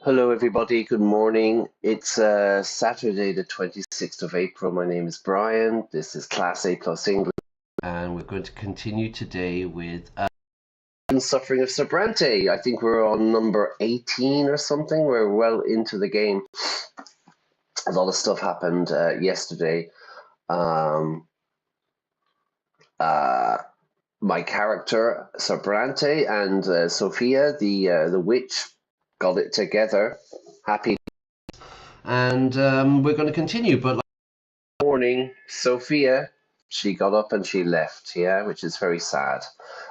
Hello, everybody. Good morning. It's Saturday, the 26th of April. My name is Brian. This is Class A Plus English, and we're going to continue today with Suffering of Sir Brante. I think we're on number 18 or something. We're well into the game. A lot of stuff happened yesterday. My character, Sir Brante, and Sophia, the witch, got it together. Happy. And we're going to continue, but morning, Sophia, she got up and she left, yeah, which is very sad.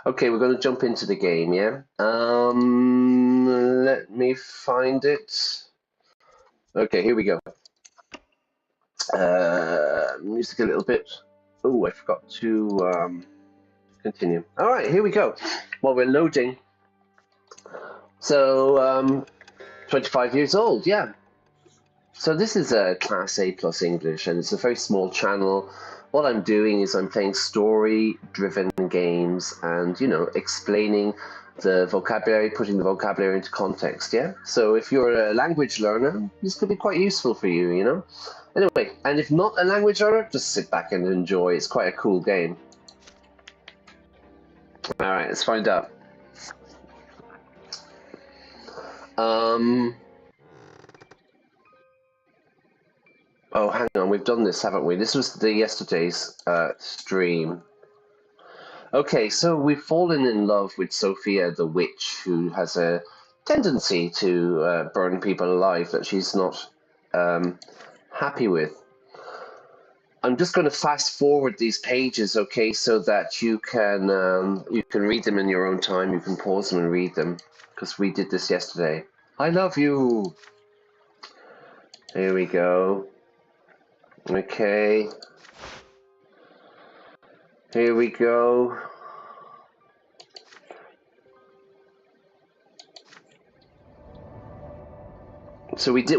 Okay, we're going to jump into the game, yeah? Let me find it. Okay, here we go. Music a little bit. Oh, I forgot to continue. All right, here we go. While we're loading. So, 25 years old, yeah. So this is a Class A Plus English, and it's a very small channel. What I'm doing is I'm playing story-driven games and, explaining the vocabulary, putting the vocabulary into context, yeah? So if you're a language learner, this could be quite useful for you, Anyway, and if not a language learner, just sit back and enjoy. It's quite a cool game. All right, let's find out. Oh, hang on, we've done this, haven't we? This was yesterday's stream. Okay, so we've fallen in love with Sophia the witch, who has a tendency to burn people alive that she's not happy with. I'm just going to fast forward these pages, okay, so that you can read them in your own time. You can pause them and read them, because we did this yesterday. I love you. Here we go. Okay. Here we go. So we did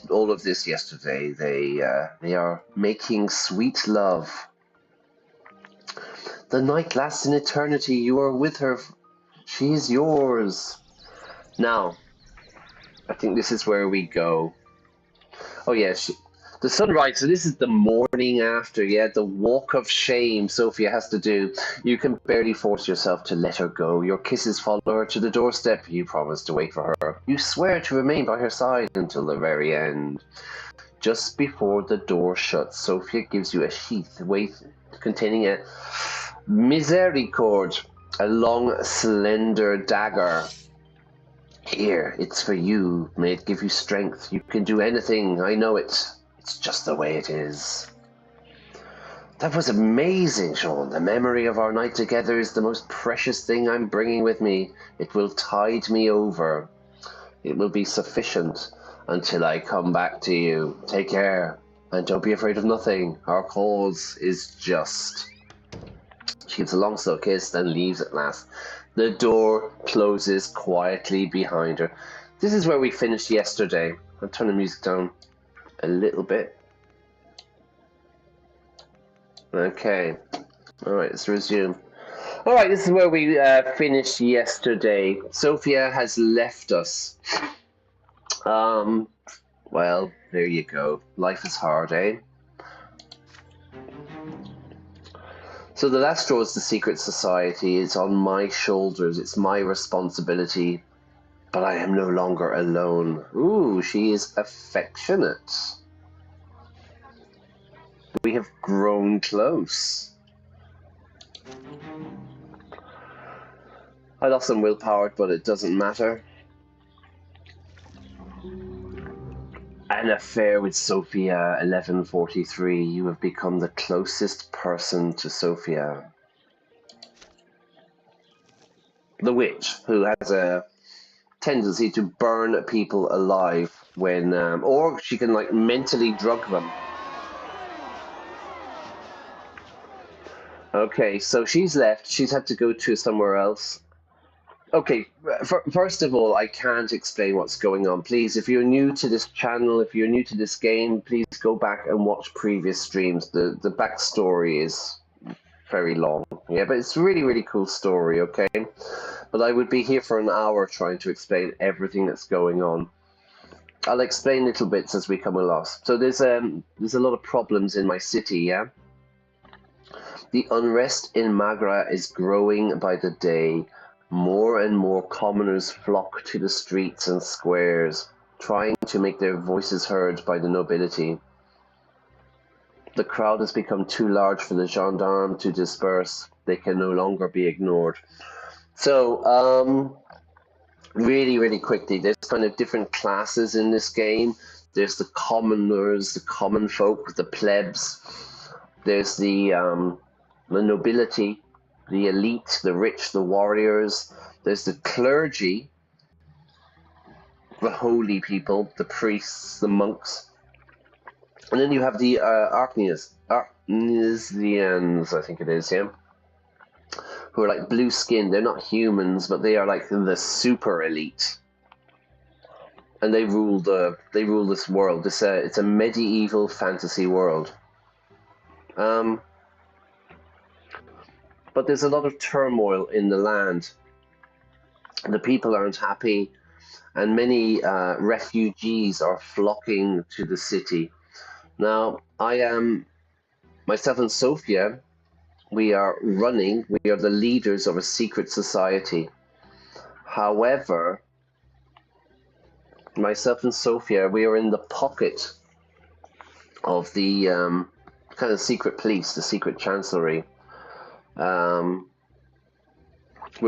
all of this yesterday. They are making sweet love. The night lasts an eternity. You are with her. She is yours. Now, I think this is where we go. Oh yes, the sunrise. So this is the morning after. Yeah, the walk of shame Sophia has to do. You can barely force yourself to let her go. Your kisses follow her to the doorstep. You promise to wait for her. You swear to remain by her side until the very end. Just before the door shuts, Sophia gives you a sheath containing a misericord, a long, slender dagger. Here, it's for you. May it give you strength. You can do anything. I know it. It's just the way it is. That was amazing, Sean. The memory of our night together is the most precious thing I'm bringing with me. It will tide me over. It will be sufficient until I come back to you. Take care, and don't be afraid of nothing. Our cause is just. She gives a long slow kiss, then leaves at last. The door closes quietly behind her. This is where we finished yesterday. I'll turn the music down a little bit. Okay. All right, let's resume. All right, this is where we finished yesterday. Sophia has left us. Well, there you go. Life is hard, eh? So the last straw is the secret society. It's on my shoulders. It's my responsibility. But I am no longer alone. Ooh, she is affectionate. We have grown close. I lost some willpower, but it doesn't matter. An affair with Sophia, 1143. You have become the closest person to Sophia. The witch, who has a tendency to burn people alive when, or she can like mentally drug them. Okay, so she's left. She's had to go to somewhere else. Okay, first of all, I can't explain what's going on. Please, if you're new to this channel, if you're new to this game, please go back and watch previous streams. The backstory is very long, yeah, but it's a really, really cool story, okay? but I would be here for an hour trying to explain everything that's going on. I'll explain little bits as we come along. So there's a lot of problems in my city, yeah? The unrest in Magra is growing by the day. More and more commoners flock to the streets and squares, trying to make their voices heard by the nobility. The crowd has become too large for the gendarmes to disperse. They can no longer be ignored. So, really, really quickly, there's kind of different classes in this game. There's the commoners, the common folk, the plebs. There's the nobility, the elite, the rich, the warriors. There's the clergy, the holy people, the priests, the monks. And then you have the Arcnians, I think it is, yeah, who are like blue skinned. They're not humans, but they are like the super elite. And they rule this world. It's a medieval fantasy world. But there's a lot of turmoil in the land. The people aren't happy, and many refugees are flocking to the city. Now, myself and Sophia, we are the leaders of a secret society. However, myself and Sophia, we are in the pocket of the kind of secret police, the secret chancellery. We're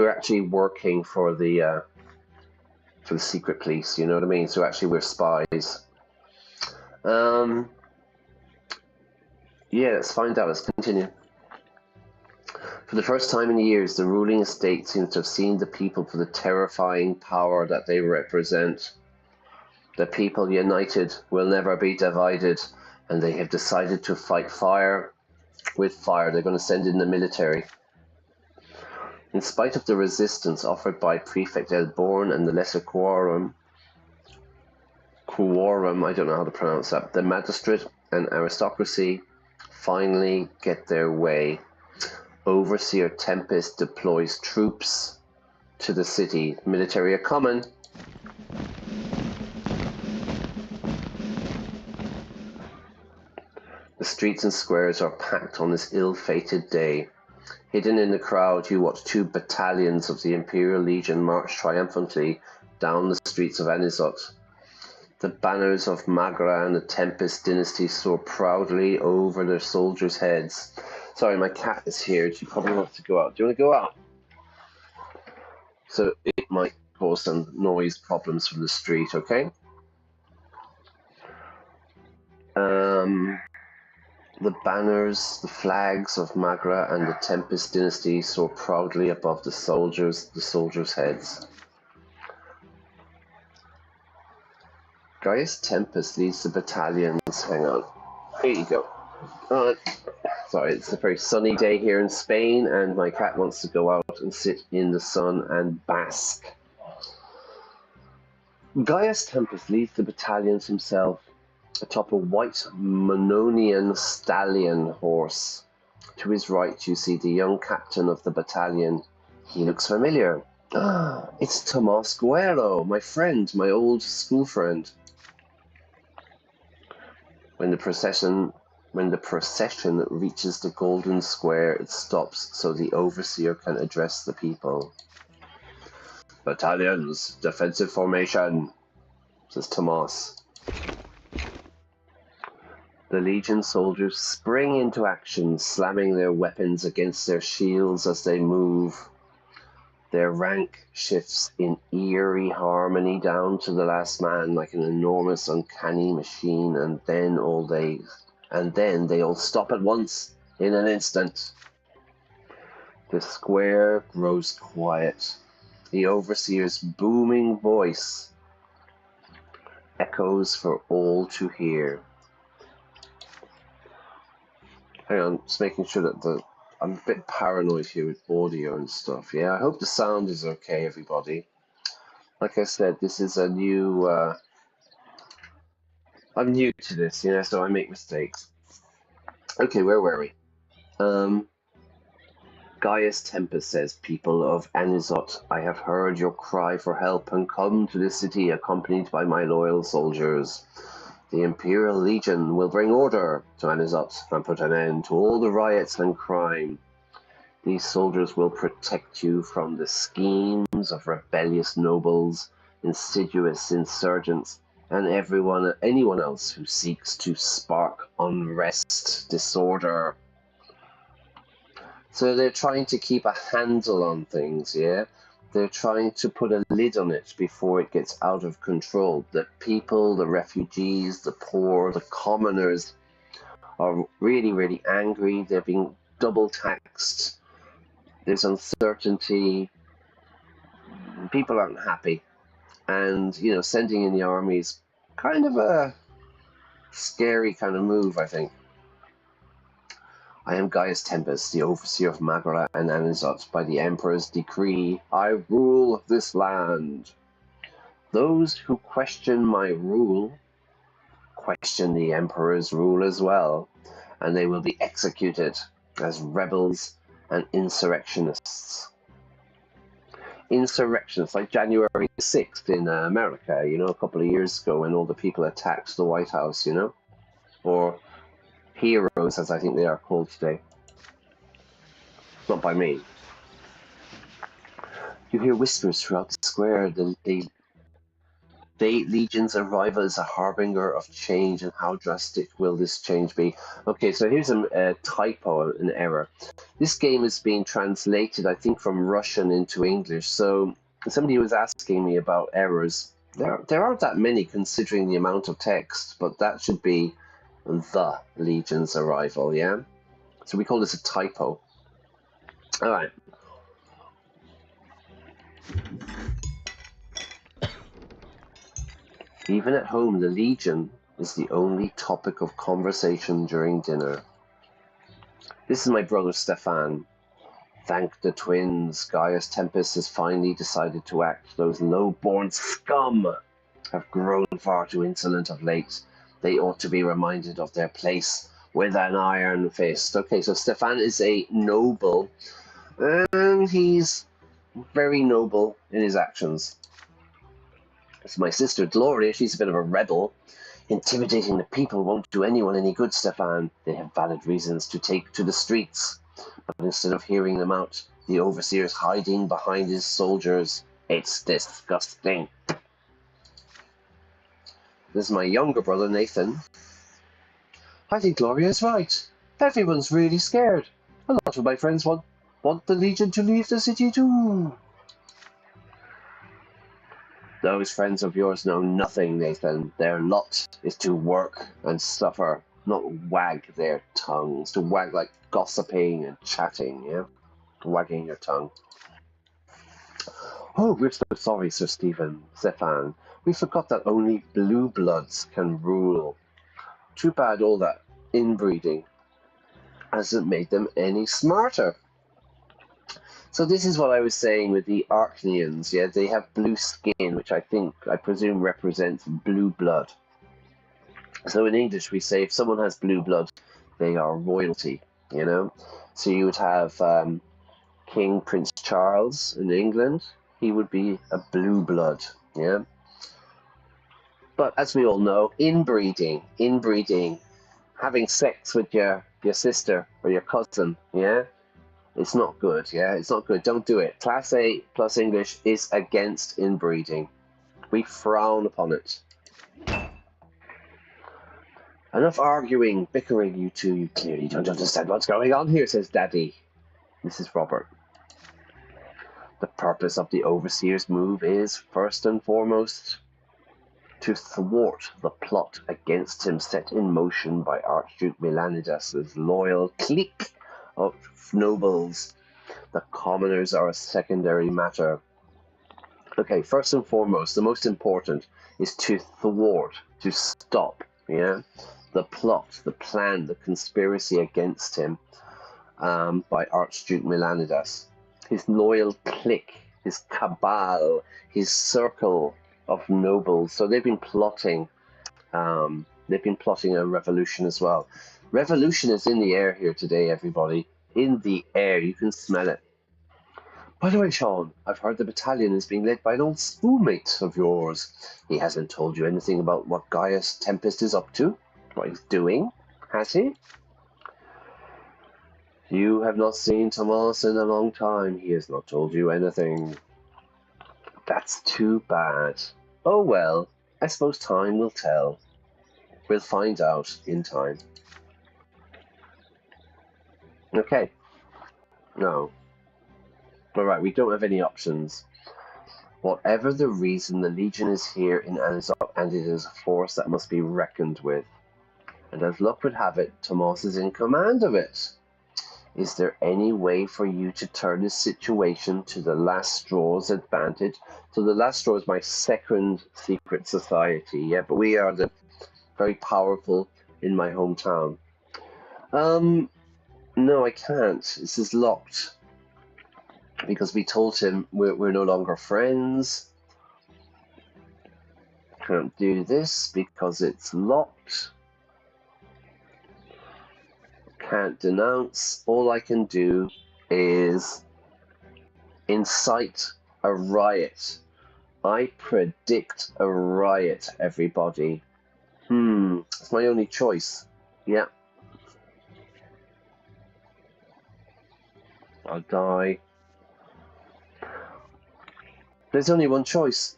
actually working for the secret police, you know what I mean? So actually we're spies. Yeah, let's find out. Let's continue. For the first time in years, the ruling estate seems to have seen the people for the terrifying power that they represent. The people united will never be divided, and they have decided to fight fire with fire. They're going to send in the military. In spite of the resistance offered by Prefect Elborn and the Lesser Quorum, I don't know how to pronounce that, the magistrate and aristocracy finally get their way. Overseer Tempest deploys troops to the city. Military are coming. The streets and squares are packed on this ill-fated day. Hidden in the crowd, you watch 2 battalions of the Imperial Legion march triumphantly down the streets of Anizotte. The banners of Magra and the Tempest dynasty soar proudly over their soldiers' heads. Sorry, my cat is here. She probably wants to go out. Do you want to go out? So it might cause some noise problems from the street, okay? The banners, the flags of Magra and the Tempest dynasty soar proudly above the soldiers' heads. Gaius Tempest leads the battalions. Hang on. Here you go. Sorry, it's a very sunny day here in Spain, and my cat wants to go out and sit in the sun and bask. Gaius Tempest leads the battalions himself, atop a white Manonian stallion horse. To his right, you see the young captain of the battalion. He looks familiar. It's Tomas Guerrero, my friend, my old school friend. When the procession reaches the Golden Square, it stops so the overseer can address the people. Battalions, defensive formation, says Tomas. The Legion soldiers spring into action, slamming their weapons against their shields as they move. Their rank shifts in eerie harmony down to the last man like an enormous, uncanny machine, and then they all stop at once in an instant. The square grows quiet. The overseer's booming voice echoes for all to hear. Hang on, just making sure that I'm a bit paranoid here with audio and stuff. Yeah, I hope the sound is okay, everybody. Like I said, this is a new... I'm new to this, you know, so I make mistakes. Okay, where were we? Gaius Tempest says, "People of Anizotte, I have heard your cry for help and come to this city accompanied by my loyal soldiers. The Imperial Legion will bring order to Anizotte and put an end to all the riots and crime. These soldiers will protect you from the schemes of rebellious nobles, insidious insurgents, and anyone else who seeks to spark unrest, disorder." So they're trying to keep a handle on things, yeah? They're trying to put a lid on it before it gets out of control. The people, the refugees, the poor, the commoners are really, really angry. They're being double taxed. There's uncertainty. People aren't happy. And, sending in the army is kind of a scary kind of move, I think. "I am Gaius Tempest, the overseer of Magara and Anizotte. By the Emperor's decree, I rule this land. Those who question my rule question the Emperor's rule as well, and they will be executed as rebels and insurrectionists." Insurrections, like January 6th in America, a couple of years ago when all the people attacked the White House, or heroes, as I think they are called today. Not by me. You hear whispers throughout the square. The Legion's arrival is a harbinger of change, and how drastic will this change be? Okay, so here's a typo, an error. This game is being translated, I think, from Russian into English. So somebody was asking me about errors. There aren't that many considering the amount of text, but that should be the Legion's arrival, yeah? So we call this a typo. All right. Even at home, the Legion is the only topic of conversation during dinner. "This is my brother Stefan. Thank the twins, Gaius Tempest has finally decided to act. Those low-born scum have grown far too insolent of late. They ought to be reminded of their place with an iron fist." Okay, so Stefan is a noble, and he's very noble in his actions. "It's my sister Gloria, she's a bit of a rebel. Intimidating the people won't do anyone any good, Stefan. They have valid reasons to take to the streets. But instead of hearing them out, the overseer's hiding behind his soldiers. It's disgusting." This is my younger brother, Nathan. "I think Gloria is right. Everyone's really scared. A lot of my friends want the Legion to leave the city too." "Those friends of yours know nothing, Nathan. Their lot is to work and suffer, not wag their tongues. To wag like gossiping and chatting, yeah? Wagging your tongue." "Oh, we're so sorry, Sir Stefan. We forgot that only blue bloods can rule. Too bad all that inbreeding hasn't made them any smarter." So this is what I was saying with the Archneans, yeah? They have blue skin, which I presume represents blue blood. So in English we say if someone has blue blood, they are royalty, So you would have King Prince Charles in England. He would be a blue blood, yeah? But as we all know, inbreeding, having sex with your sister or your cousin, yeah? It's not good, yeah? It's not good. Don't do it. Class A plus English is against inbreeding. We frown upon it. "Enough arguing, bickering, you two. You clearly don't understand what's going on here," says Daddy. This is Robert. "The purpose of the Overseer's move is, first and foremost, to thwart the plot against him set in motion by Archduke Melanidas' loyal clique of nobles. The commoners are a secondary matter." Okay, first and foremost, the most important is to thwart, to stop, yeah? The plot, the plan, the conspiracy against him by Archduke Melanidas. His loyal clique, his cabal, his circle of nobles. So they've been plotting a revolution as well. Revolution is in the air here today, everybody. in the air. You can smell it. By the way, Sean, I've heard the battalion is being led by an old schoolmate of yours. He hasn't told you anything about what Gaius Tempest is up to, what he's doing, has he? You have not seen Tomas in a long time. He has not told you anything. That's too bad. Oh well, I suppose time will tell. We'll find out in time. Okay. No. Alright, we don't have any options. Whatever the reason, the Legion is here in Anizotte, and it is a force that must be reckoned with. And as luck would have it, Tomas is in command of it. Is there any way for you to turn this situation to the last straw's advantage? So the last straw is my second secret society, yeah, but we are the very powerful in my hometown. No, I can't. This is locked. Because we told him we're no longer friends. Can't do this because it's locked. Can't denounce. All I can do is incite a riot. I predict a riot, everybody. It's my only choice. Yeah. I'll die. There's only one choice.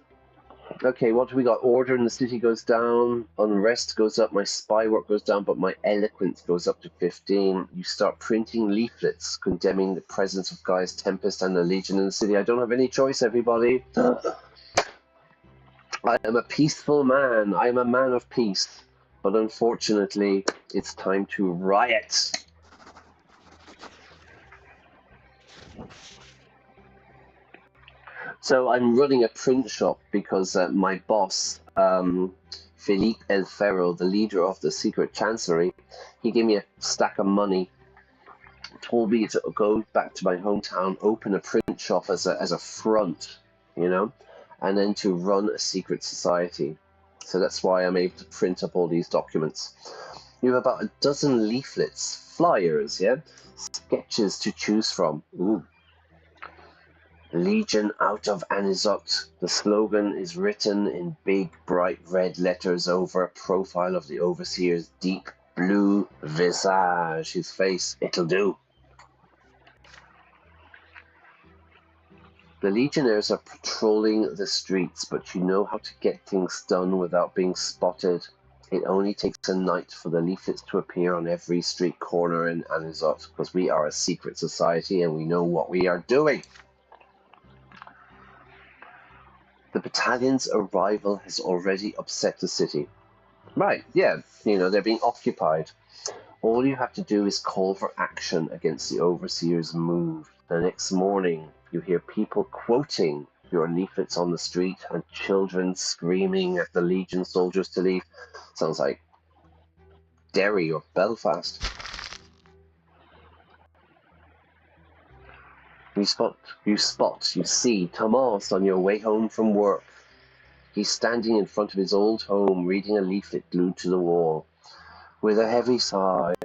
Okay, what do we got? Order in the city goes down, unrest goes up, my spy work goes down, but my eloquence goes up to 15. You start printing leaflets condemning the presence of Gaius Tempest and the Legion in the city. I don't have any choice, everybody. I am a peaceful man. I am a man of peace. But unfortunately, it's time to riot. So I'm running a print shop because my boss, Philippe El Ferro, the leader of the secret chancellery, he gave me a stack of money, told me to go back to my hometown, open a print shop as a front, you know, and then to run a secret society. So that's why I'm able to print up all these documents. You have about a dozen leaflets, flyers, yeah, sketches to choose from. Ooh. Legion out of Anizotte. The slogan is written in big, bright red letters over a profile of the overseer's deep blue visage. His face, it'll do. The Legionnaires are patrolling the streets, but you know how to get things done without being spotted. It only takes a night for the leaflets to appear on every street corner in Anizotte, because we are a secret society and we know what we are doing. The battalion's arrival has already upset the city. Right, yeah, you know, they're being occupied. All you have to do is call for action against the overseer's move. The next morning, you hear people quoting your leaflets on the street and children screaming at the Legion soldiers to leave. Sounds like Derry or Belfast. You see Tomas on your way home from work. He's standing in front of his old home, reading a leaflet glued to the wall. With a heavy sigh,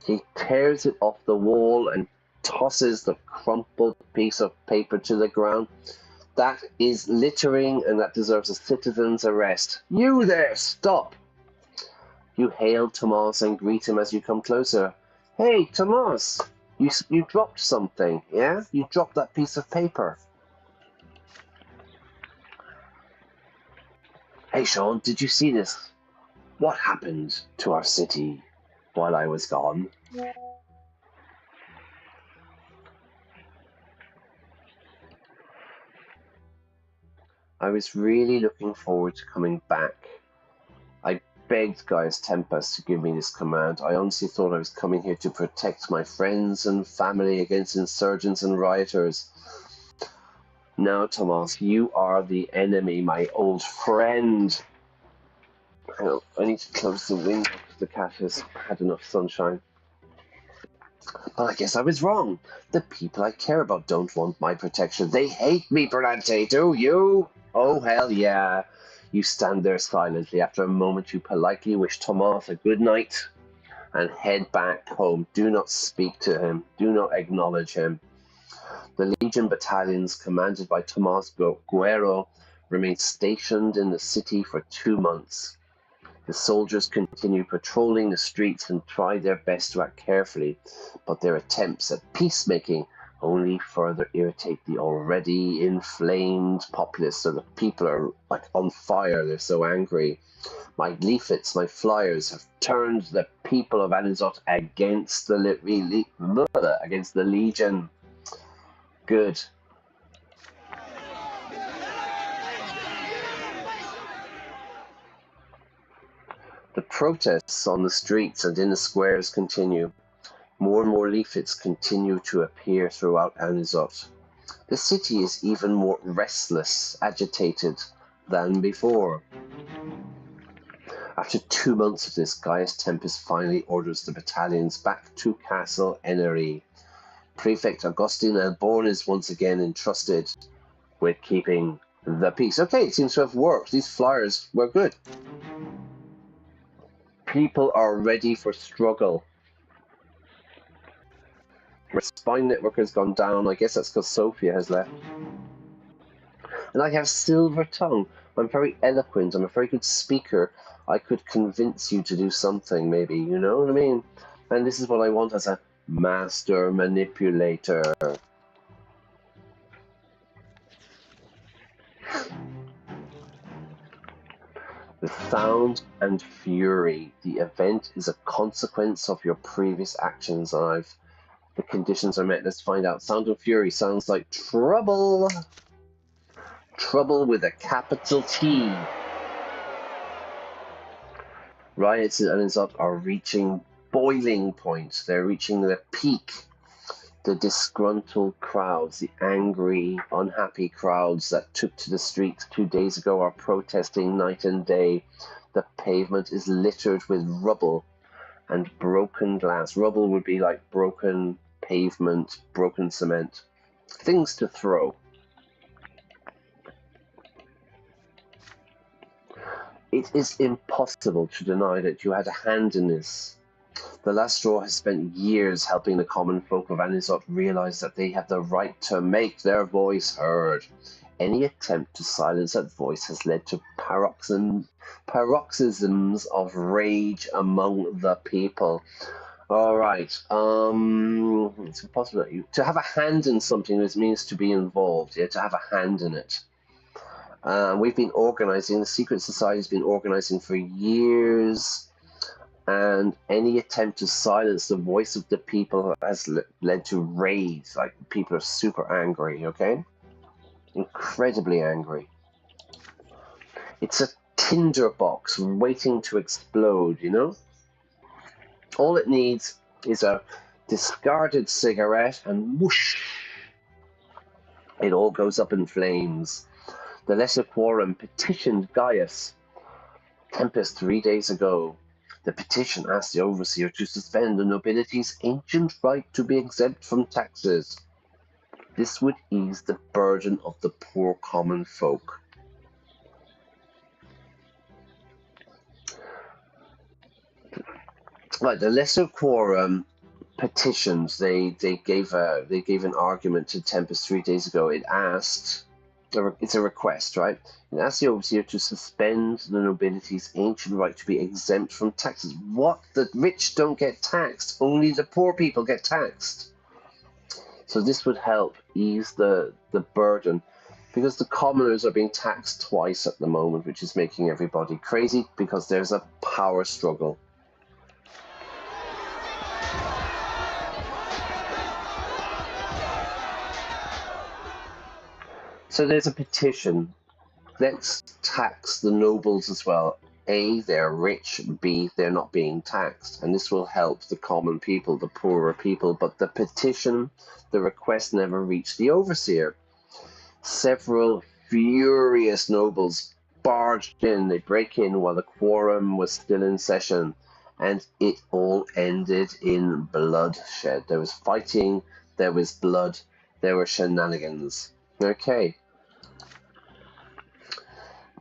he tears it off the wall and tosses the crumpled piece of paper to the ground. That is littering, and that deserves a citizen's arrest. You there, stop! You hail Tomas and greet him as you come closer. Hey, Tomas! You dropped something, yeah? You dropped that piece of paper. Hey, Sean, did you see this? What happened to our city while I was gone? I was really looking forward to coming back. I begged Gaius Tempest to give me this command. I honestly thought I was coming here to protect my friends and family against insurgents and rioters. Now, Tomas, you are the enemy, my old friend. Hang on, I need to close the window because the cat has had enough sunshine. But I guess I was wrong. The people I care about don't want my protection. They hate me, Brante, do you? Oh, hell yeah. You stand there silently. After a moment, you politely wish Tomas a good night. and head back home. Do not speak to him. Do not acknowledge him. The Legion battalions, commanded by Tomas Guerrero, remain stationed in the city for 2 months. The soldiers continue patrolling the streets and try their best to act carefully, but their attempts at peacemaking only further irritate the already inflamed populace. So the people are like on fire, they're so angry. My leaflets, my flyers have turned the people of Anizotte against the Legion. Good. The protests on the streets and in the squares continue. More and more leaflets continue to appear throughout Anizotte. The city is even more restless, agitated than before. After 2 months of this, Gaius Tempest finally orders the battalions back to Castle Enery. Prefect Augustine Alborn is once again entrusted with keeping the peace. Okay, it seems to have worked. These flyers were good. People are ready for struggle. My spine network has gone down. I guess that's because Sophia has left. And I have silver tongue. I'm very eloquent. I'm a very good speaker. I could convince you to do something, maybe. You know what I mean? And this is what I want as a master manipulator. The sound and fury. The event is a consequence of your previous actions. And the conditions are met. Let's find out. Sound and fury sounds like trouble. Trouble with a capital T. Riots in Anizotte are reaching boiling point. They're reaching their peak. The disgruntled crowds, the angry, unhappy crowds that took to the streets 2 days ago are protesting night and day. The pavement is littered with rubble and broken glass. Rubble would be like broken pavement, broken cement. Things to throw. It is impossible to deny that you had a hand in this. The last straw has spent years helping the common folk of Anizotte realize that they have the right to make their voice heard. Any attempt to silence that voice has led to paroxysms of rage among the people. All right. It's impossible. To have a hand in something means to be involved. Yeah, to have a hand in it. We've been organizing. The secret society has been organizing for years. And any attempt to silence the voice of the people has led to rage. Like, people are super angry, okay? Incredibly angry. It's a tinderbox waiting to explode, you know? All it needs is a discarded cigarette and whoosh, it all goes up in flames. The Lesser Quorum petitioned Gaius Tempest 3 days ago. The petition asked the overseer to suspend the nobility's ancient right to be exempt from taxes. This would ease the burden of the poor common folk. Right, the Lesser Quorum petitions. They gave an argument to Tempest 3 days ago. It asked. It's a request, right? It asks the overseer to suspend the nobility's ancient right to be exempt from taxes. What? The rich don't get taxed. Only the poor people get taxed. So this would help ease the burden, because the commoners are being taxed twice at the moment, which is making everybody crazy because there's a power struggle. So there's a petition. Let's tax the nobles as well. A, they're rich. B, they're not being taxed. And this will help the common people, the poorer people. But the petition, the request never reached the overseer. Several furious nobles barged in. They break in while the quorum was still in session. And it all ended in bloodshed. There was fighting, there was blood, there were shenanigans. Okay.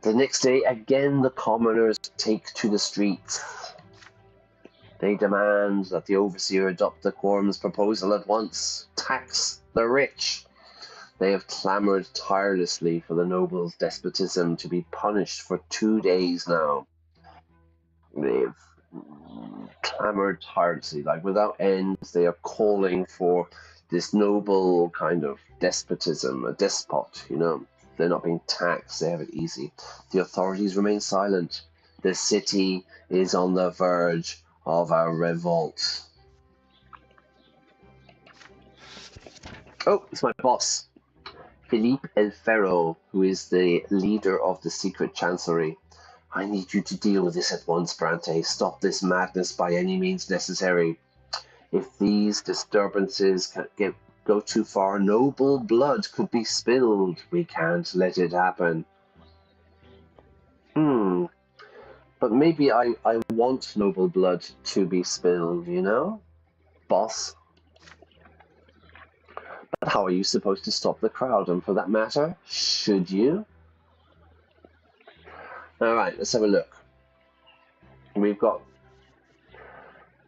The next day, again, the commoners take to the streets. They demand that the overseer adopt the quorum's proposal at once. Tax the rich. They have clamored tirelessly for the nobles' despotism to be punished for 2 days now. They've clamored tirelessly, like without end. They are calling for this noble kind of despotism, a despot, you know. They're not being taxed, they have it easy. The authorities remain silent. The city is on the verge of a revolt. Oh, it's my boss, Philippe El Ferro, who is the leader of the secret chancellery. I need you to deal with this at once, Brante. Stop this madness by any means necessary. If these disturbances go too far, noble blood could be spilled. We can't let it happen. But maybe I want noble blood to be spilled, you know? Boss. But how are you supposed to stop the crowd? And for that matter, should you? Alright, let's have a look. We've got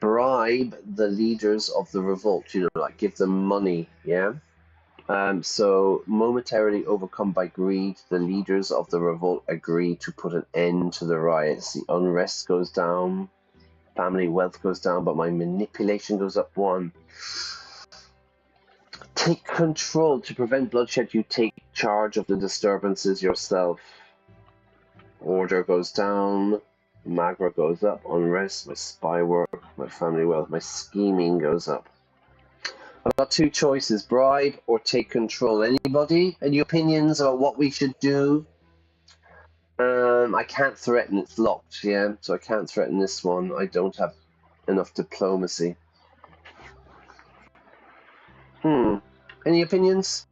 bribe the leaders of the revolt, you know, like give them money, yeah? So, momentarily overcome by greed, the leaders of the revolt agree to put an end to the riots. The unrest goes down, family wealth goes down, but my manipulation goes up 1. Take control. To prevent bloodshed, you take charge of the disturbances yourself. Order goes down, Magra goes up, unrest, my spy work, my family wealth, my scheming goes up. I've got 2 choices, bribe or take control. Anybody? Any opinions about what we should do? I can't threaten, it's locked, yeah? So I can't threaten this one. I don't have enough diplomacy. Any opinions?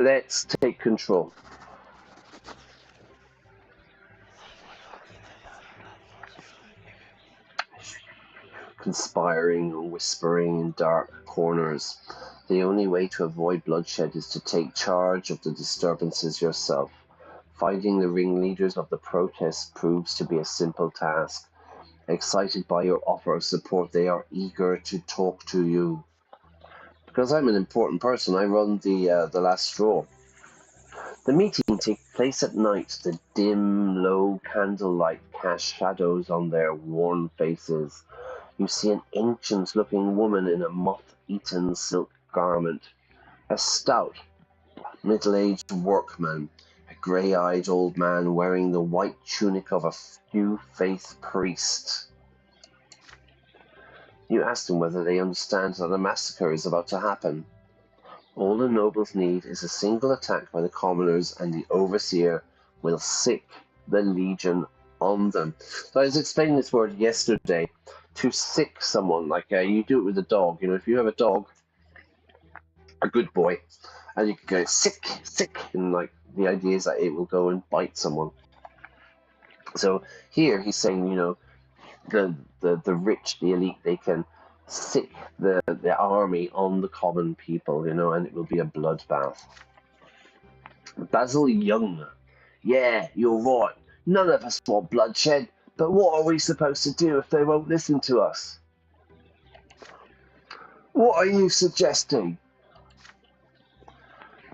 Let's take control. Conspiring and whispering in dark corners. The only way to avoid bloodshed is to take charge of the disturbances yourself. Finding the ringleaders of the protest proves to be a simple task. Excited by your offer of support, they are eager to talk to you. Because I'm an important person, I run the last straw. The meeting takes place at night. The dim, low candlelight casts shadows on their worn faces. You see an ancient-looking woman in a moth-eaten silk garment. A stout, middle-aged workman, a grey-eyed old man wearing the white tunic of a few faith priest. You ask them whether they understand that a massacre is about to happen. All the nobles need is a single attack by the commoners, and the overseer will sick the legion on them. So I was explaining this word yesterday. To sick someone, like you do it with a dog. You know, if you have a dog, a good boy, and you can go sick, and like the idea is that it will go and bite someone. So here he's saying, you know, the rich, the elite, they can sick the army on the common people, you know, and it will be a bloodbath. Basil Young. Yeah, you're right. None of us want bloodshed, but what are we supposed to do if they won't listen to us? What are you suggesting?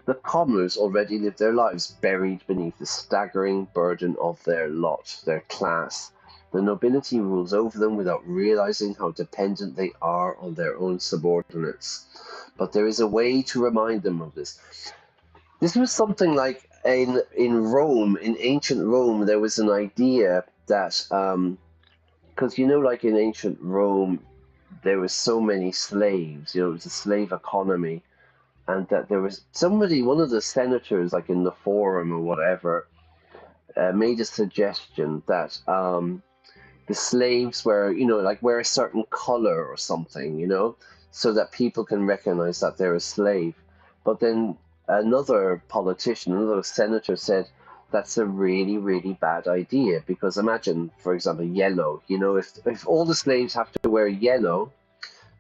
The commoners already live their lives buried beneath the staggering burden of their lot, their class. The nobility rules over them without realizing how dependent they are on their own subordinates. But there is a way to remind them of this. This was something like in Rome, in ancient Rome, there was an idea that, because you know, like in ancient Rome, there were so many slaves, you know, it was a slave economy, and that there was somebody, one of the senators, like in the forum or whatever, made a suggestion that the slaves were, you know, like wear a certain color or something, you know, so that people can recognize that they're a slave. But then another politician, another senator said that's a really, really bad idea because imagine, for example, yellow. You know, if all the slaves have to wear yellow,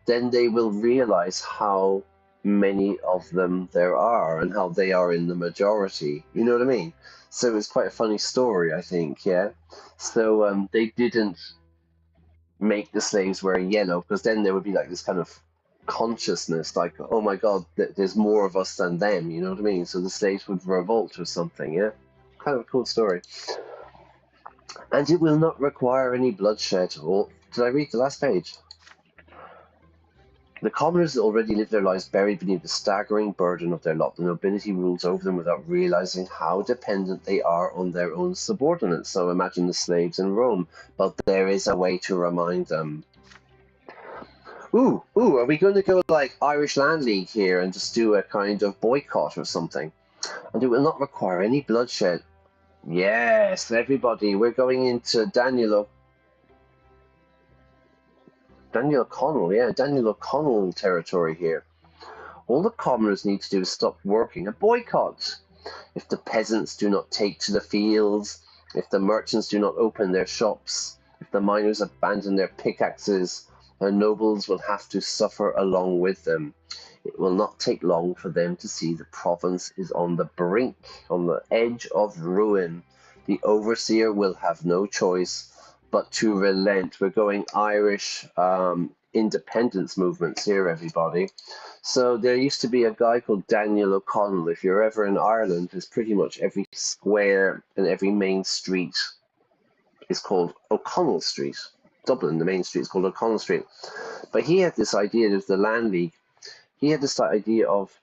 then they will realize how many of them there are and how they are in the majority. You know what I mean? So it's quite a funny story, I think. Yeah. So they didn't make the slaves wear yellow because then there would be like this kind of consciousness, like, oh my God, there's more of us than them. You know what I mean? So the slaves would revolt or something. Yeah. Kind of a cool story. And it will not require any bloodshed. Or did I read the last page? The commoners already live their lives buried beneath the staggering burden of their lot. The nobility rules over them without realizing how dependent they are on their own subordinates. So imagine the slaves in Rome. But there is a way to remind them. Ooh, are we going to go like Irish Land League here and just do a kind of boycott or something? And it will not require any bloodshed. Yes, everybody, we're going into Daniel O'Connell, yeah, Daniel O'Connell territory here. All the commoners need to do is stop working. A boycott. If the peasants do not take to the fields, if the merchants do not open their shops, if the miners abandon their pickaxes, the nobles will have to suffer along with them. It will not take long for them to see the province is on the brink, on the edge of ruin. The overseer will have no choice but to relent. We're going Irish independence movements here, everybody. So there used to be a guy called Daniel O'Connell. If you're ever in Ireland, there's pretty much every square and every main street is called O'Connell Street. Dublin, the main street is called O'Connell Street. But he had this idea, there's the Land League. He had this idea of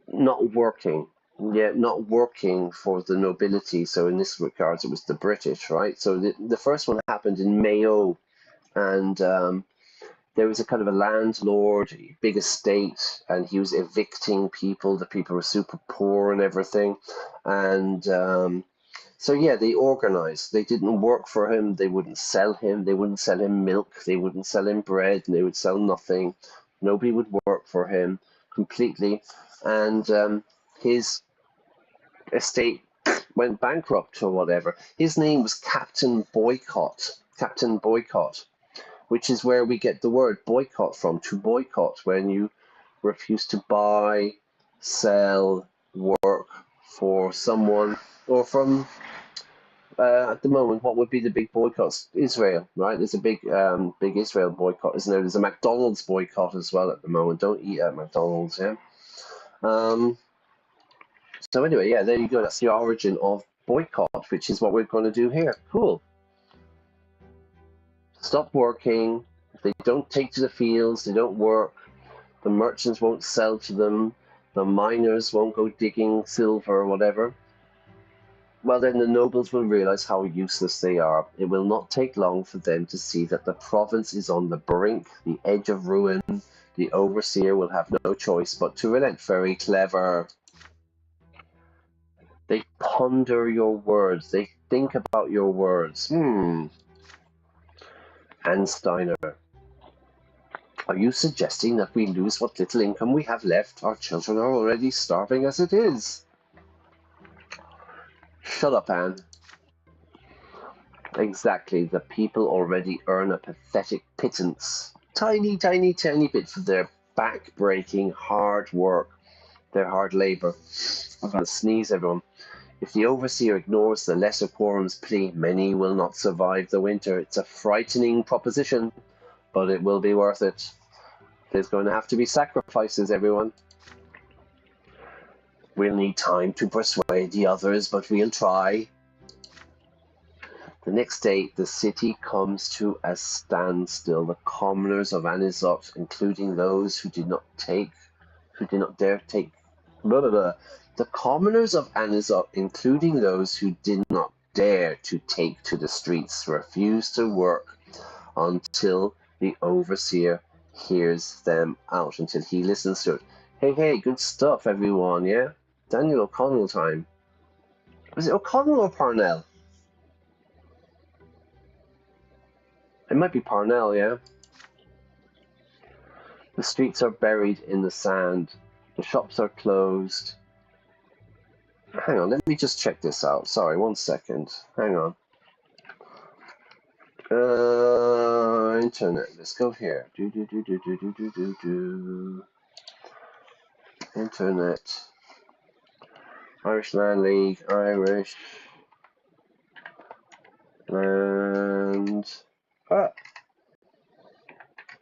not working. Yeah, not working for the nobility. So in this regards, it was the British, right? So the first one happened in Mayo, and there was a kind of a landlord, big estate, and he was evicting people. The people were super poor and everything. And so, yeah, they organized. They didn't work for him. They wouldn't sell him. They wouldn't sell him milk. They wouldn't sell him bread. And they would sell nothing. Nobody would work for him completely. And his estate went bankrupt or whatever. His name was Captain Boycott. Captain Boycott, which is where we get the word boycott from, to boycott, when you refuse to buy, sell, work for someone, or from, at the moment, what would be the big boycotts? Israel, right? There's a big Israel boycott, isn't there? There's a McDonald's boycott as well at the moment. Don't eat at McDonald's, yeah? So anyway, yeah, there you go. That's the origin of boycott, which is what we're going to do here. Cool. Stop working. If they don't take to the fields, they don't work, the merchants won't sell to them, the miners won't go digging silver or whatever, well, then the nobles will realize how useless they are. It will not take long for them to see that the province is on the brink, the edge of ruin. The overseer will have no choice but to relent. Very clever. They ponder your words. They think about your words. Anne Steiner. Are you suggesting that we lose what little income we have left? Our children are already starving as it is. Shut up, Anne. Exactly. The people already earn a pathetic pittance. Tiny, tiny, tiny bit for their back-breaking hard work, their hard labor. I'm going to sneeze, everyone. If the overseer ignores the lesser quorum's plea, many will not survive the winter. It's a frightening proposition, but it will be worth it. There's going to have to be sacrifices, everyone. We'll need time to persuade the others, but we'll try. The next day, the city comes to a standstill. The commoners of Anizotte, including those who did not dare take, the commoners of Anizotte, including those who did not dare to take to the streets, refuse to work until the overseer hears them out, until he listens to it. Hey, good stuff, everyone, yeah? Daniel O'Connell time. Was it O'Connell or Parnell? It might be Parnell, yeah? The streets are buried in the sand. The shops are closed. Hang on, let me just check this out. Sorry, 1 second. Hang on. Internet. Let's go here. Internet. Irish Land League. Irish Land.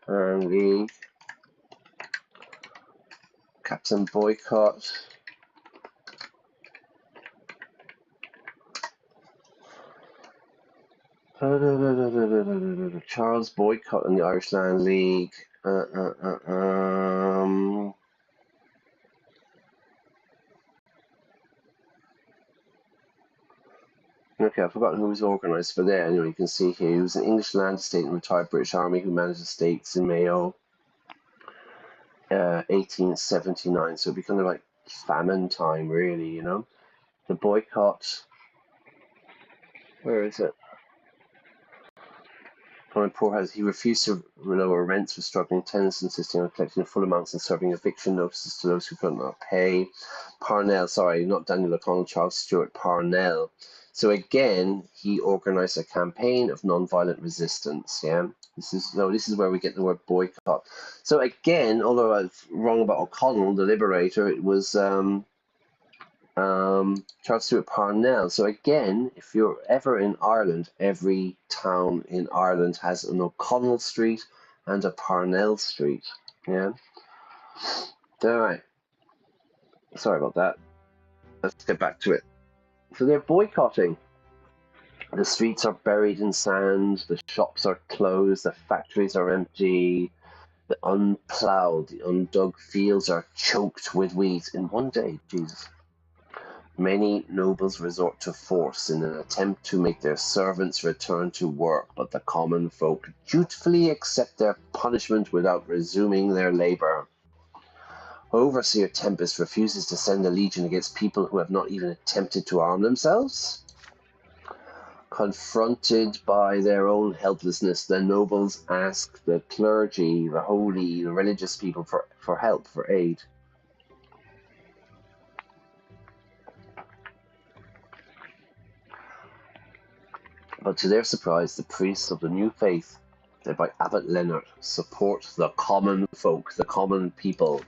Land League. Captain Boycott. Charles Boycott in the Irish Land League. Okay, I've forgotten who was organised for there. Anyway, you can see here he was an English land estate and retired British Army who managed estates in Mayo, 1879. So it'd be kind of like famine time, really, you know. The boycott. Where is it? Poor has he refused to lower rents for struggling tenants, insisting on collecting full amounts and serving eviction notices to those who could not pay. Parnell, sorry, not Daniel O'Connell, Charles Stewart Parnell. So again, he organised a campaign of non-violent resistance. Yeah, this is where we get the word boycott. So again, although I was wrong about O'Connell, the liberator, it was Charles Stewart Parnell. So again, if you're ever in Ireland, every town in Ireland has an O'Connell Street and a Parnell Street. Yeah. All right. Sorry about that. Let's get back to it. So they're boycotting. The streets are buried in sand. The shops are closed. The factories are empty. The unplowed, the undug fields are choked with weeds in one day. Jesus. Many nobles resort to force in an attempt to make their servants return to work, but the common folk dutifully accept their punishment without resuming their labour. Overseer Tempest refuses to send a legion against people who have not even attempted to arm themselves. Confronted by their own helplessness, the nobles ask the clergy, the holy, the religious people for help, for aid. But to their surprise, the priests of the new faith, led by Abbot Leonard, support the common folk, the common people.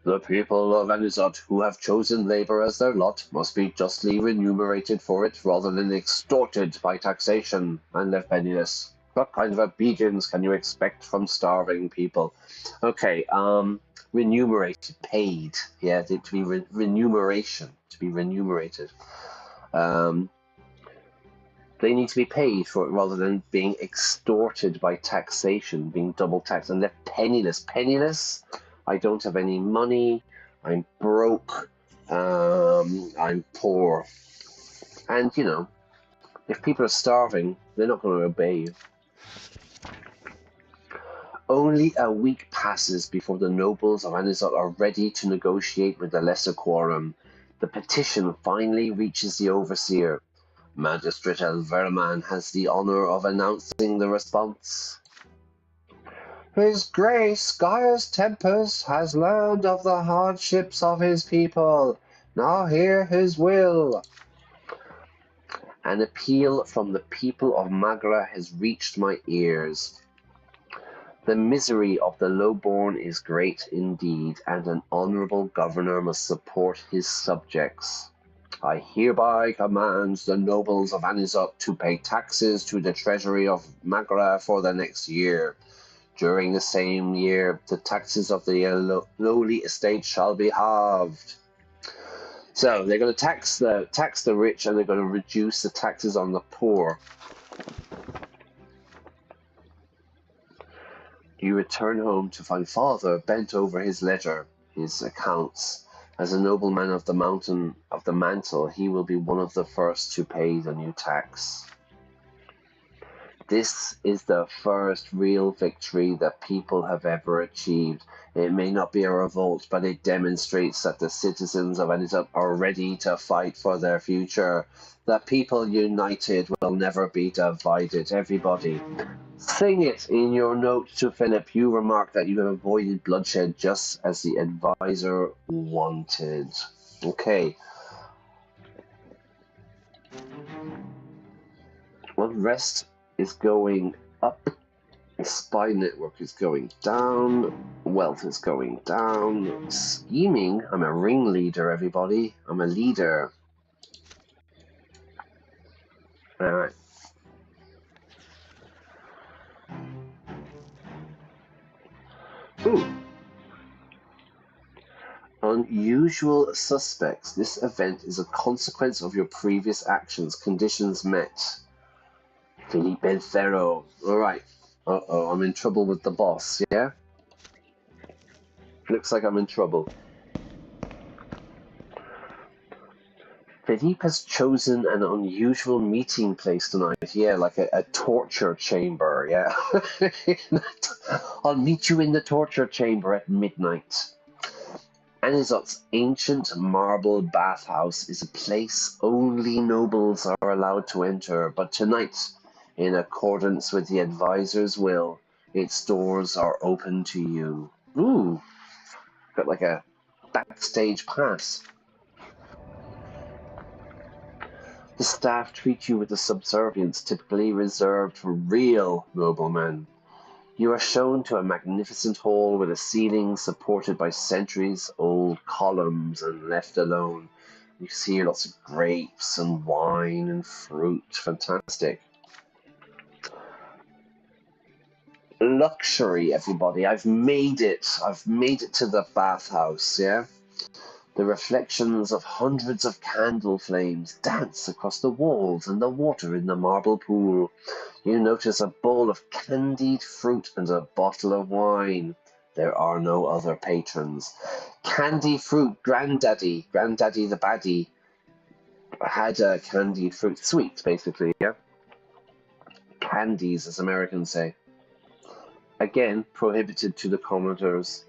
The people of Anizotte who have chosen labour as their lot must be justly remunerated for it rather than extorted by taxation and left penniless. What kind of obedience can you expect from starving people? Okay, remunerated, paid, yeah, to be remuneration, to be remunerated. They need to be paid for it rather than being extorted by taxation, being double taxed, and they're penniless. Penniless? I don't have any money, I'm broke, I'm poor. And, you know, if people are starving, they're not going to obey you. Only a week passes before the nobles of Anizotte are ready to negotiate with the lesser quorum. The petition finally reaches the overseer. Magistrate Elverman has the honour of announcing the response. His Grace, Gaius Tempest, has learned of the hardships of his people. Now hear his will. An appeal from the people of Magra has reached my ears. The misery of the lowborn is great indeed, and an honourable governor must support his subjects. I hereby command the nobles of Anizotte to pay taxes to the treasury of Magra for the next year. During the same year, the taxes of the lowly estate shall be halved. So they're going to tax the rich, and they're going to reduce the taxes on the poor. You return home to find father bent over his ledger, his accounts. As a nobleman of the mountain of the mantle, he will be one of the first to pay the new tax. This is the first real victory that people have ever achieved. It may not be a revolt, but it demonstrates that the citizens of Anizotte are ready to fight for their future. The people united will never be divided. Everybody, Sing it in your note to Philip. You remark that you have avoided bloodshed just as the advisor wanted. Okay. Unrest is going up. The spy network is going down. Wealth is going down. Scheming. I'm a ringleader, everybody. I'm a leader. Alright. Ooh. Unusual suspects. This event is a consequence of your previous actions. Conditions met. Philippe Belfero. Alright. Uh-oh, I'm in trouble with the boss, yeah? Looks like I'm in trouble. Philippe has chosen an unusual meeting place tonight. Yeah, like a torture chamber, yeah. I'll meet you in the torture chamber at midnight. Anizotte's ancient marble bathhouse is a place only nobles are allowed to enter, but tonight, in accordance with the advisor's will, its doors are open to you. Ooh, got like a backstage pass. The staff treat you with a subservience typically reserved for real noblemen. You are shown to a magnificent hall with a ceiling supported by centuries-old columns and left alone. You see lots of grapes and wine and fruit. Fantastic. Luxury, everybody. I've made it. I've made it to the bathhouse, yeah? The reflections of hundreds of candle flames dance across the walls and the water in the marble pool. You notice a bowl of candied fruit and a bottle of wine. There are no other patrons. Candy fruit, Granddaddy the baddie, had a candied fruit. Sweet, basically, yeah? Candies, as Americans say. Again, prohibited to the commoners.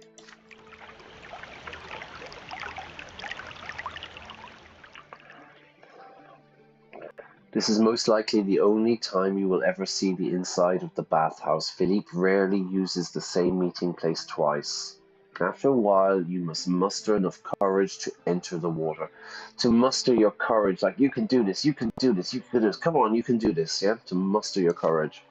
This is most likely the only time you will ever see the inside of the bathhouse. Philippe rarely uses the same meeting place twice. After a while, you must muster enough courage to enter the water. To muster your courage, like, you can do this, you can do this, you can do this, come on, you can do this, yeah? To muster your courage.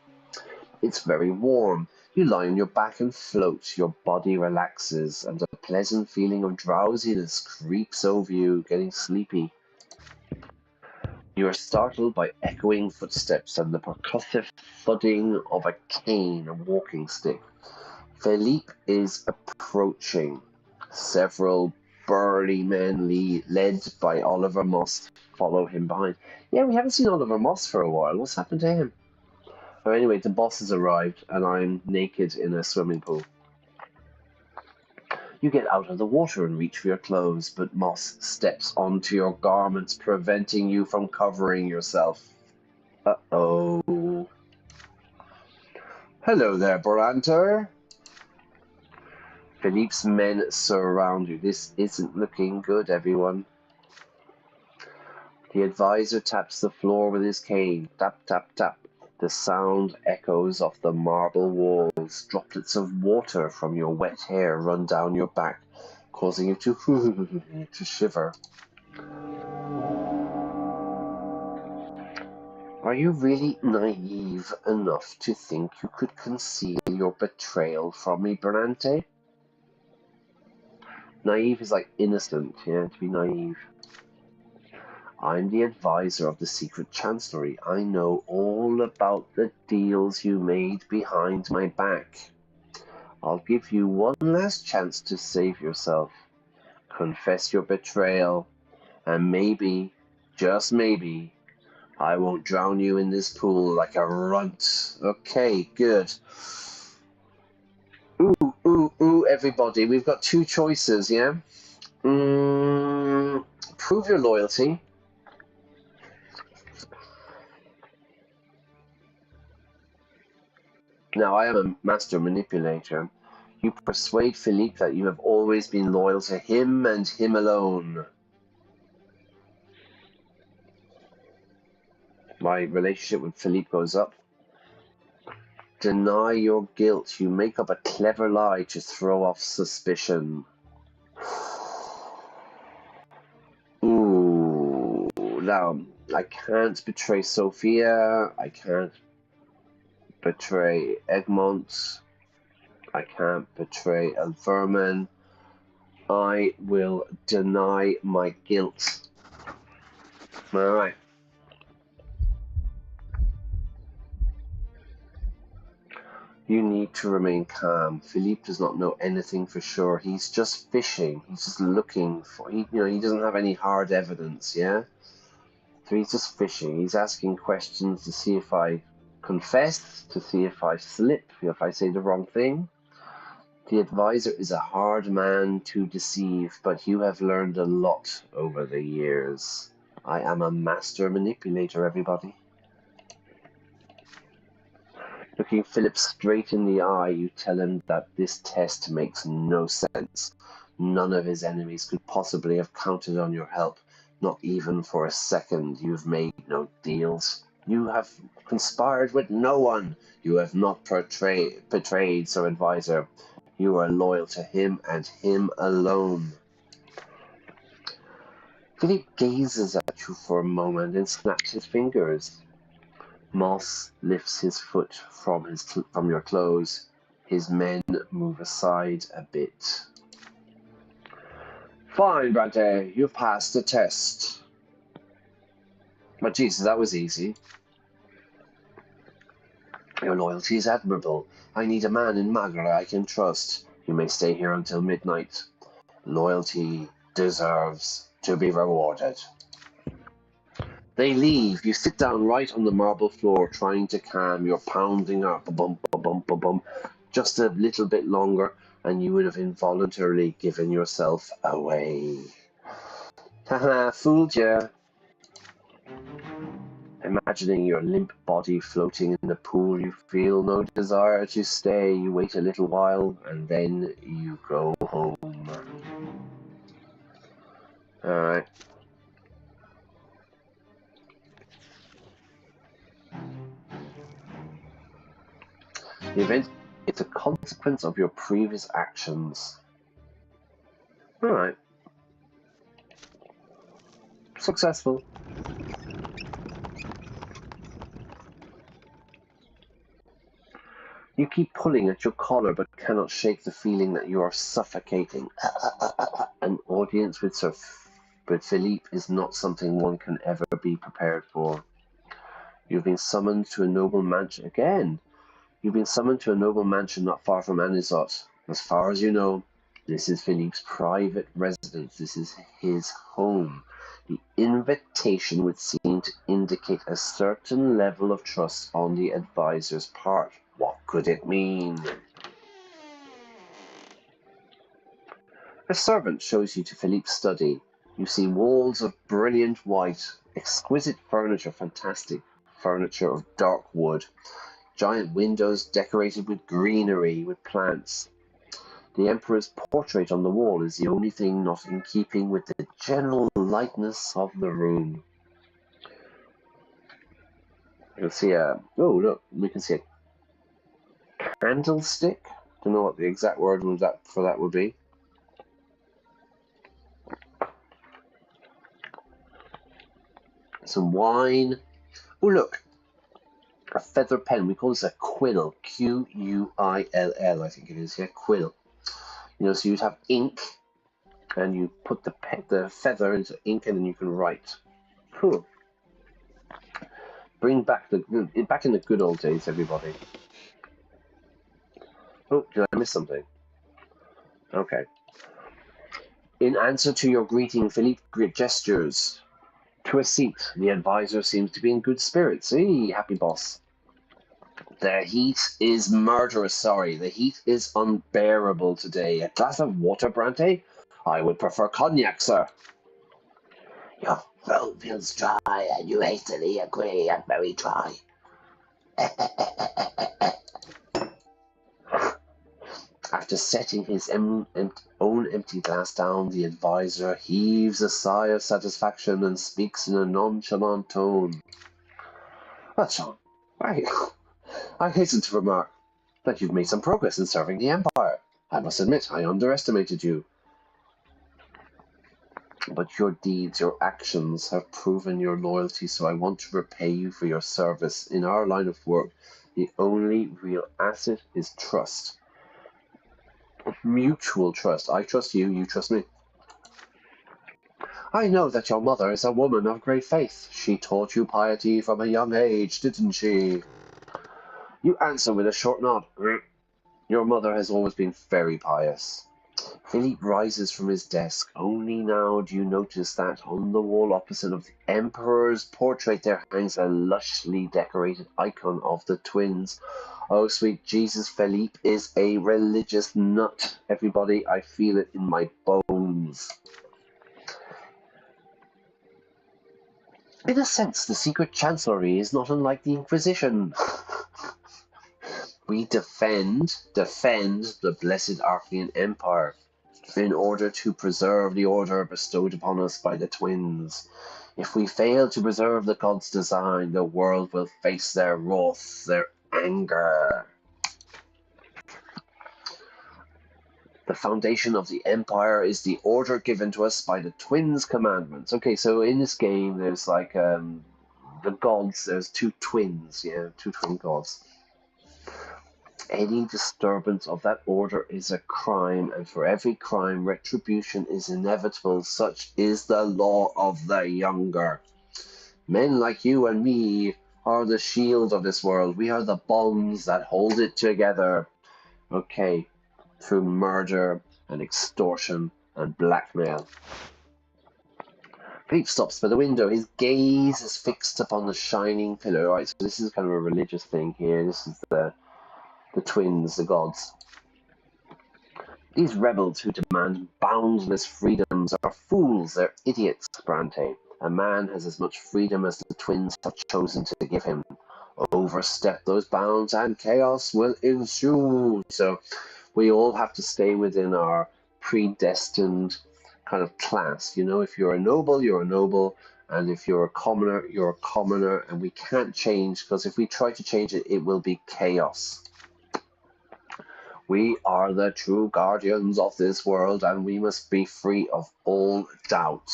It's very warm. You lie on your back and float. Your body relaxes, and a pleasant feeling of drowsiness creeps over you, getting sleepy. You are startled by echoing footsteps and the percussive thudding of a cane, a walking stick. Philippe is approaching. Several burly men led by Oliver Moss follow him behind. Yeah, we haven't seen Oliver Moss for a while. What's happened to him? Oh, anyway, the boss has arrived, and I'm naked in a swimming pool. You get out of the water and reach for your clothes, but Moss steps onto your garments, preventing you from covering yourself. Uh-oh. Hello there, Brante. Philippe's men surround you. This isn't looking good, everyone. The advisor taps the floor with his cane. Tap, tap, tap. The sound echoes off the marble walls. Droplets of water from your wet hair run down your back, causing you to shiver. Are you really naive enough to think you could conceal your betrayal from me, Brante? Naive is like innocent, yeah, to be naive. I'm the advisor of the secret chancellery. I know all about the deals you made behind my back. I'll give you one last chance to save yourself. Confess your betrayal, and maybe, just maybe, I won't drown you in this pool like a runt. Okay, good. Ooh, everybody. We've got two choices, yeah? Prove your loyalty. Now, I am a master manipulator. You persuade Philippe that you have always been loyal to him and him alone. My relationship with Philippe goes up. deny your guilt. You make up a clever lie to throw off suspicion. Ooh, now, I can't betray Sophia. I can't betray Egmont. I can't betray a vermin. I will deny my guilt. Alright. You need to remain calm. Philippe does not know anything for sure. He's just fishing. He's just looking for. He doesn't have any hard evidence. Yeah. So he's just fishing. He's asking questions to see if I confess, to see if I slip, if I say the wrong thing. The advisor is a hard man to deceive, but you have learned a lot over the years. I am a master manipulator, everybody. Looking Philip straight in the eye, you tell him that this test makes no sense. None of his enemies could possibly have counted on your help, not even for a second. You've made no deals. You have conspired with no one. You have not betrayed Sir Advisor. You are loyal to him and him alone. Philip gazes at you for a moment and snaps his fingers. Moss lifts his foot from your clothes. His men move aside a bit. Fine, Brante, you passed the test. But Jesus, that was easy. Your loyalty is admirable. I need a man in Magra I can trust. You may stay here until midnight. Loyalty deserves to be rewarded. They leave. You sit down right on the marble floor, trying to calm your pounding heart. Bum, bum, bum, bum, bum. Just a little bit longer, and you would have involuntarily given yourself away. Haha, fooled ya. Imagining your limp body floating in the pool, you feel no desire to stay. You wait a little while, and then you go home. Alright. The event is a consequence of your previous actions. Alright. Successful. You keep pulling at your collar but cannot shake the feeling that you are suffocating. An audience with Philippe is not something one can ever be prepared for. You've been summoned to a noble mansion again. You've been summoned to a noble mansion not far from Anizotte. As far as you know, this is Philippe's private residence. This is his home. The invitation would seem to indicate a certain level of trust on the advisor's part. What could it mean? A servant shows you to Philippe's study. You see walls of brilliant white, exquisite furniture, fantastic furniture of dark wood. Giant windows decorated with greenery, with plants. The Emperor's portrait on the wall is the only thing not in keeping with the general lightness of the room. You'll see oh look, we can see a candlestick. Don't know what the exact word for that would be. Some wine. Oh look, a feather pen. We call this a quill. Quill, I think it is. Yeah, quill. You know, so you'd have ink, and you put the feather into ink, and then you can write. Cool. Bring back back in the good old days, everybody. Oh, did I miss something? Okay. In answer to your greeting, Philippe gestures to a seat. The advisor seems to be in good spirits. Hey, happy boss. The heat is murderous, sorry. The heat is unbearable today. A glass of water, Brante? I would prefer cognac, sir. Your throat feels dry, and you hastily agree. I'm very dry. After setting his own empty glass down, the advisor heaves a sigh of satisfaction and speaks in a nonchalant tone. What's wrong? Why I hasten to remark that you've made some progress in serving the Empire. I must admit, I underestimated you. But your deeds, your actions have proven your loyalty, so I want to repay you for your service. In our line of work, the only real asset is trust. Mutual trust. I trust you, you trust me. I know that your mother is a woman of great faith. She taught you piety from a young age, didn't she? You answer with a short nod. Your mother has always been very pious. Philippe rises from his desk. Only now do you notice that on the wall opposite of the Emperor's portrait there hangs a lushly decorated icon of the twins. Oh, sweet Jesus, Philippe is a religious nut. Everybody, I feel it in my bones. In a sense, the secret chancellery is not unlike the Inquisition. We defend the blessed Archean Empire in order to preserve the order bestowed upon us by the twins. If we fail to preserve the god's design, the world will face their wrath, their anger. The foundation of the empire is the order given to us by the twins' commandments. Okay, so in this game, there's like the gods. There's two twins, two twin gods. Any disturbance of that order is a crime, and for every crime, retribution is inevitable. Such is the law of the younger. Men like you and me are the shield of this world. We are the bonds that hold it together. Okay, through murder and extortion and blackmail. Philippe stops by the window. His gaze is fixed upon the shining pillar. All right, so this is kind of a religious thing here. This is the twins, the gods. These rebels who demand boundless freedoms are fools, they're idiots, Brante. A man has as much freedom as the twins have chosen to give him. Overstep those bounds and chaos will ensue. So we all have to stay within our predestined kind of class. You know, if you're a noble, you're a noble. And if you're a commoner, you're a commoner. And we can't change, because if we try to change it, it will be chaos. We are the true guardians of this world, and we must be free of all doubt.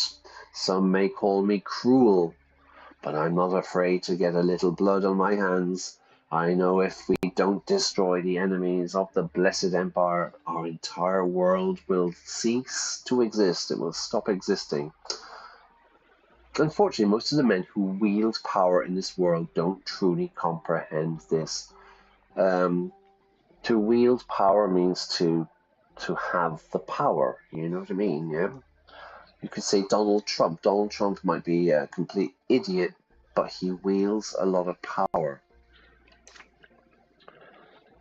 Some may call me cruel, but I'm not afraid to get a little blood on my hands. I know if we don't destroy the enemies of the blessed empire, our entire world will cease to exist. It will stop existing. Unfortunately, most of the men who wield power in this world don't truly comprehend this. To wield power means to have the power, you know what I mean, yeah? You could say Donald Trump. Donald Trump might be a complete idiot, but he wields a lot of power.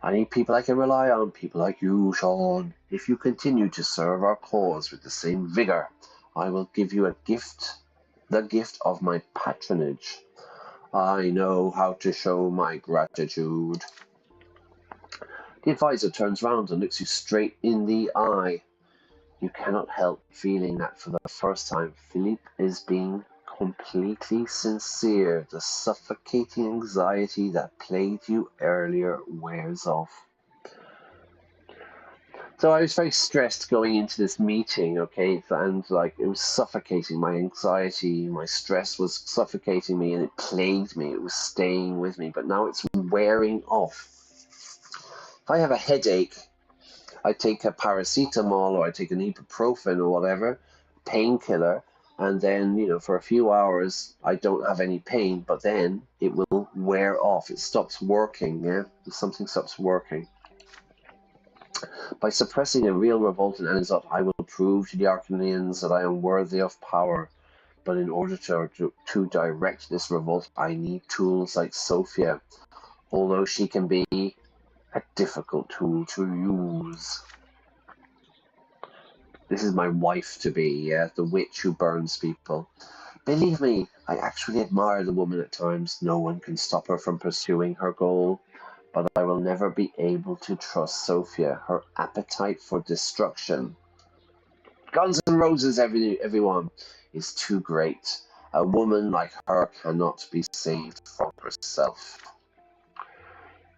I need people I can rely on, people like you, Sean. If you continue to serve our cause with the same vigor, I will give you a gift, the gift of my patronage. I know how to show my gratitude. The advisor turns round and looks you straight in the eye. You cannot help feeling that for the first time, Philippe is being completely sincere. The suffocating anxiety that plagued you earlier wears off. So I was very stressed going into this meeting, okay, and like it was suffocating. My anxiety, my stress was suffocating me, and it plagued me. It was staying with me, but now it's wearing off. If I have a headache, I take a paracetamol or I take an ibuprofen or whatever, painkiller, and then, you know, for a few hours I don't have any pain, but then it will wear off. It stops working, yeah? Something stops working. By suppressing a real revolt in Anizotte, I will prove to the Arcanians that I am worthy of power. But in order to direct this revolt, I need tools like Sophia, although she can be a difficult tool to use. This is my wife-to-be, the witch who burns people. Believe me, I actually admire the woman at times. No one can stop her from pursuing her goal. But I will never be able to trust Sophia. Her appetite for destruction, Guns N' Roses, everyone, is too great. A woman like her cannot be saved from herself.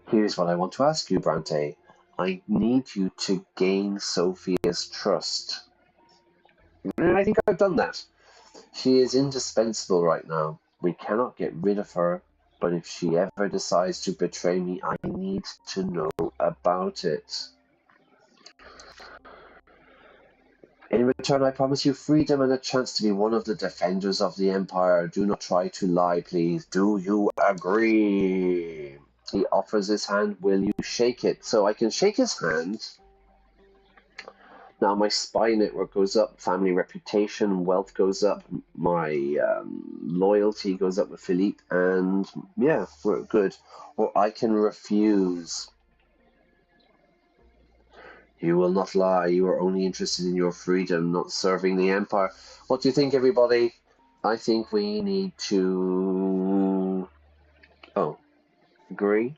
Here's what I want to ask you, Brante. I need you to gain Sophia's trust. And I think I've done that. She is indispensable right now. We cannot get rid of her, but if she ever decides to betray me, I need to know about it. In return, I promise you freedom and a chance to be one of the defenders of the Empire. Do not try to lie, please. Do you agree? He offers his hand. Will you shake it? So I can shake his hand. Now my spy network goes up, family reputation, wealth goes up, my loyalty goes up with Philippe, and yeah, we're good. Or I can refuse. You will not lie. You are only interested in your freedom, not serving the Empire. What do you think, everybody? I think we need to... Oh, agree?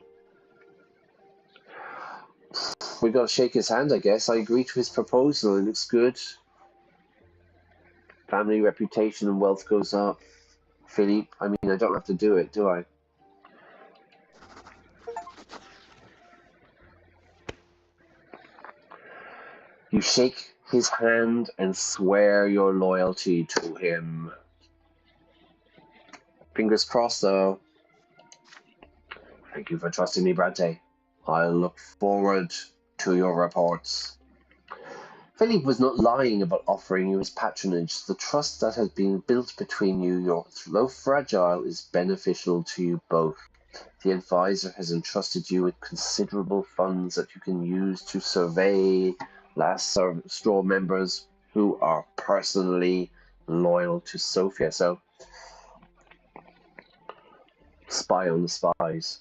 We got to shake his hand, I guess. I agree to his proposal. It looks good. Family reputation and wealth goes up. Philippe, I mean, I don't have to do it, do I? You shake his hand and swear your loyalty to him. Fingers crossed, though. Thank you for trusting me, Brante. I'll look forward to your reports. Philippe was not lying about offering you his patronage. The trust that has been built between you, though fragile, is beneficial to you both. The advisor has entrusted you with considerable funds that you can use to survey last straw members who are personally loyal to Sophia. So, spy on the spies.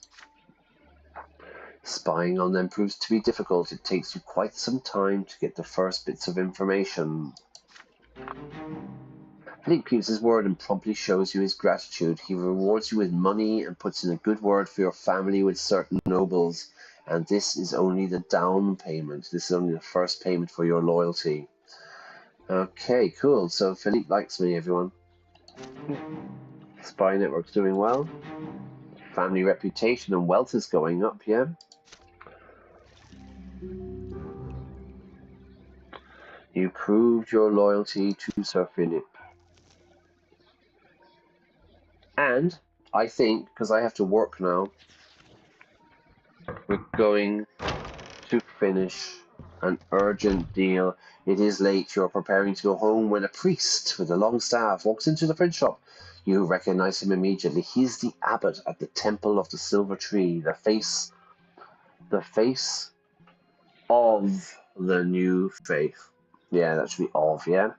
Spying on them proves to be difficult. It takes you quite some time to get the first bits of information. Philippe keeps his word and promptly shows you his gratitude. He rewards you with money and puts in a good word for your family with certain nobles. And this is only the down payment. This is only the first payment for your loyalty. Okay, cool. So Philippe likes me, everyone. Spy network's doing well. Family reputation and wealth is going up, yeah? You proved your loyalty to Sir Philip. And I think, because I have to work now, we're going to finish an urgent deal. It is late. You're preparing to go home when a priest with a long staff walks into the print shop. You recognize him immediately. He's the abbot at the Temple of the Silver Tree, the face of the new faith. Yeah, that should be of, yeah?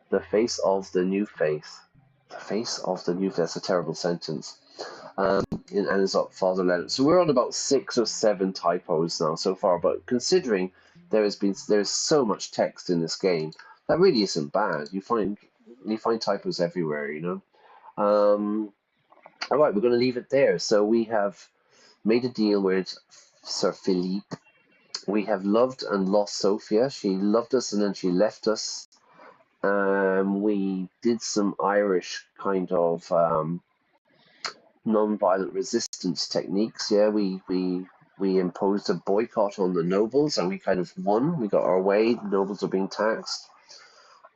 The face of the new faith. The face of the new faith. That's a terrible sentence. In Anizotte Fatherland. So we're on about 6 or 7 typos now so far, but considering there's so much text in this game, that really isn't bad. You find typos everywhere, you know. All right, we're going to leave it there. So we have made a deal with Sir Philippe. We have loved and lost Sophia. She loved us and then she left us. We did some Irish kind of non-violent resistance techniques. Yeah, we imposed a boycott on the nobles and we kind of won. We got our way. The nobles are being taxed.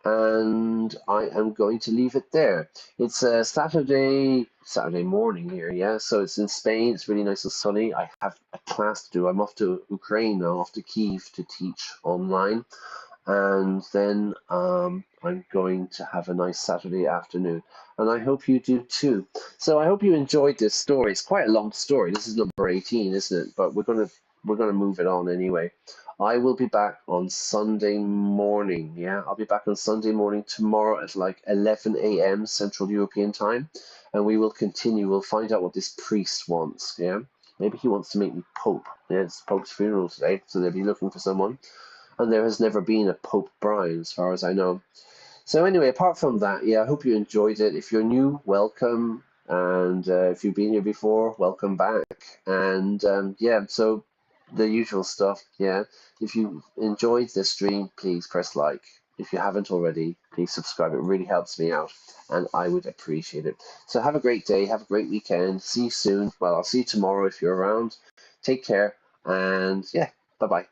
And I am going to leave it there. It's a Saturday morning here, yeah. So it's in Spain. It's really nice and sunny. I have a class to do. I'm off to Ukraine now, off to Kiev to teach online. And then I'm going to have a nice Saturday afternoon, and I hope you do too. So I hope you enjoyed this story. It's quite a long story. This is number 18, isn't it? But we're gonna move it on anyway. I will be back on Sunday morning. Yeah, I'll be back on Sunday morning tomorrow at like 11 a.m. Central European time, and we will continue. We'll find out what this priest wants. Yeah, maybe he wants to make me Pope. Yeah, it's Pope's funeral today, so they'll be looking for someone. And there has never been a Pope Brian, as far as I know. So anyway, apart from that, yeah, I hope you enjoyed it. If you're new, welcome. And if you've been here before, welcome back. And yeah, so the usual stuff, yeah. If you enjoyed this stream, please press like. If you haven't already, please subscribe. It really helps me out, and I would appreciate it. So have a great day. Have a great weekend. See you soon. Well, I'll see you tomorrow if you're around. Take care, and yeah, bye bye.